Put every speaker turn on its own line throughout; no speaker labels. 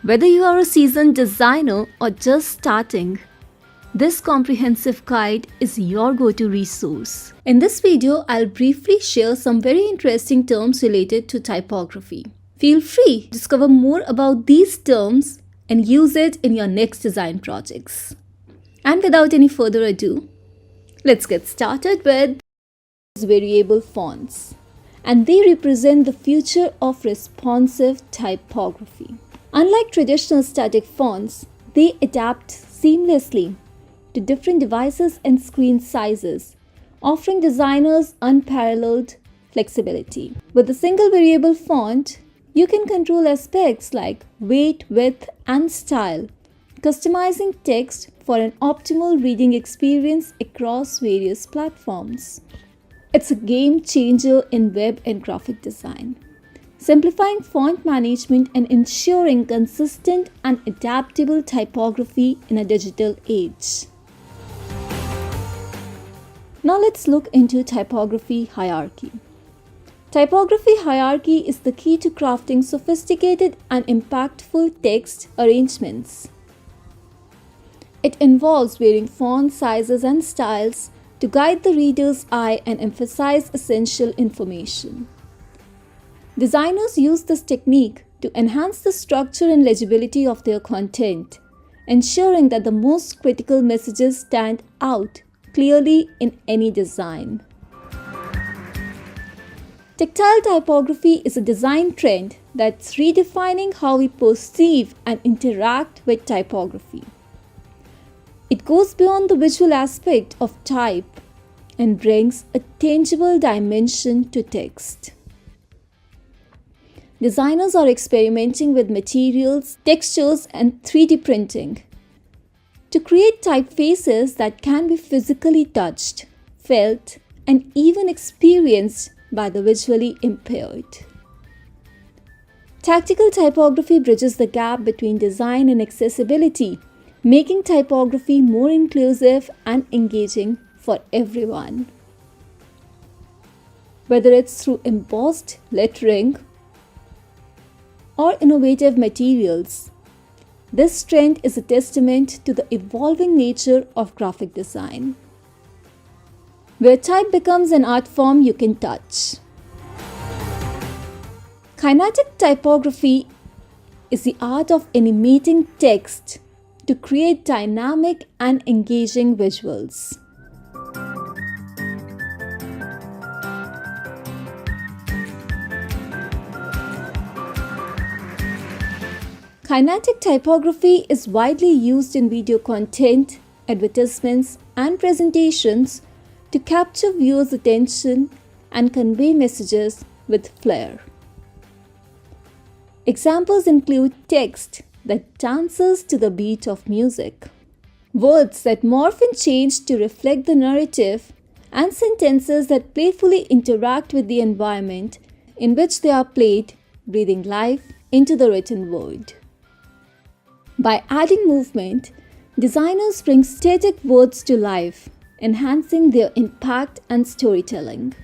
Whether you are a seasoned designer or just starting, this comprehensive guide is your go-to resource. In this video, I'll briefly share some very interesting terms related to typography. Feel free to discover more about these terms and use it in your next design projects. And without any further ado, let's get started with variable fonts. And they represent the future of responsive typography. Unlike traditional static fonts, they adapt seamlessly to different devices and screen sizes, offering designers unparalleled flexibility. With a single variable font, you can control aspects like weight, width, and style, customizing text for an optimal reading experience across various platforms. It's a game changer in web and graphic design, simplifying font management and ensuring consistent and adaptable typography in a digital age. Now let's look into typography hierarchy. Typography hierarchy is the key to crafting sophisticated and impactful text arrangements. It involves varying font sizes and styles to guide the reader's eye and emphasize essential information. Designers use this technique to enhance the structure and legibility of their content, ensuring that the most critical messages stand out clearly in any design. Tactile typography is a design trend that's redefining how we perceive and interact with typography. It goes beyond the visual aspect of type and brings a tangible dimension to text. Designers are experimenting with materials, textures, and 3D printing to create typefaces that can be physically touched, felt, and even experienced by the visually impaired. Tactile typography bridges the gap between design and accessibility, making typography more inclusive and engaging for everyone. Whether it's through embossed lettering or innovative materials, this trend is a testament to the evolving nature of graphic design, where type becomes an art form you can touch. Kinetic typography is the art of animating text to create dynamic and engaging visuals. Kinetic typography is widely used in video content, advertisements, and presentations to capture viewers' attention and convey messages with flair. Examples include text that dances to the beat of music, words that morph and change to reflect the narrative, and sentences that playfully interact with the environment in which they are played, breathing life into the written word. By adding movement, designers bring static words to life, enhancing their impact and storytelling.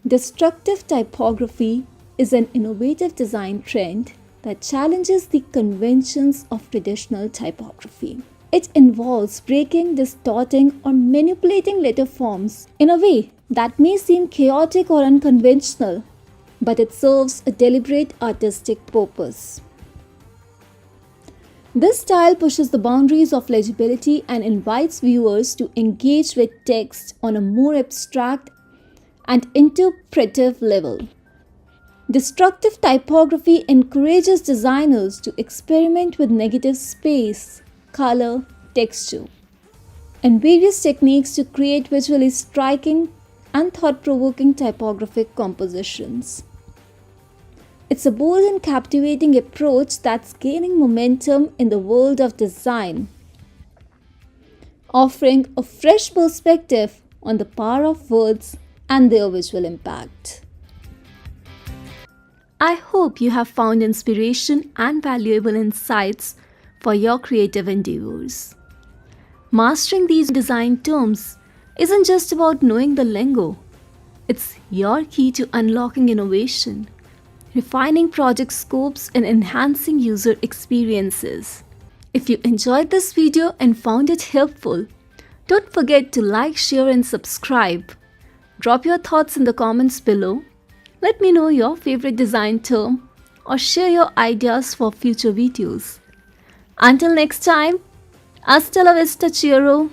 Destructive typography is an innovative design trend that challenges the conventions of traditional typography. It involves breaking, distorting, or manipulating letter forms in a way that may seem chaotic or unconventional, but it serves a deliberate artistic purpose. This style pushes the boundaries of legibility and invites viewers to engage with text on a more abstract and interpretive level. Destructive typography encourages designers to experiment with negative space, color, texture, and various techniques to create visually striking and thought-provoking typographic compositions. It's a bold and captivating approach that's gaining momentum in the world of design, offering a fresh perspective on the power of words and their visual impact. I hope you have found inspiration and valuable insights for your creative endeavors. Mastering these design terms isn't just about knowing the lingo, it's your key to unlocking innovation, refining project scopes and enhancing user experiences. If you enjoyed this video and found it helpful, don't forget to like, share and subscribe. Drop your thoughts in the comments below. Let me know your favorite design term or share your ideas for future videos. Until next time, hasta la vista, cheero!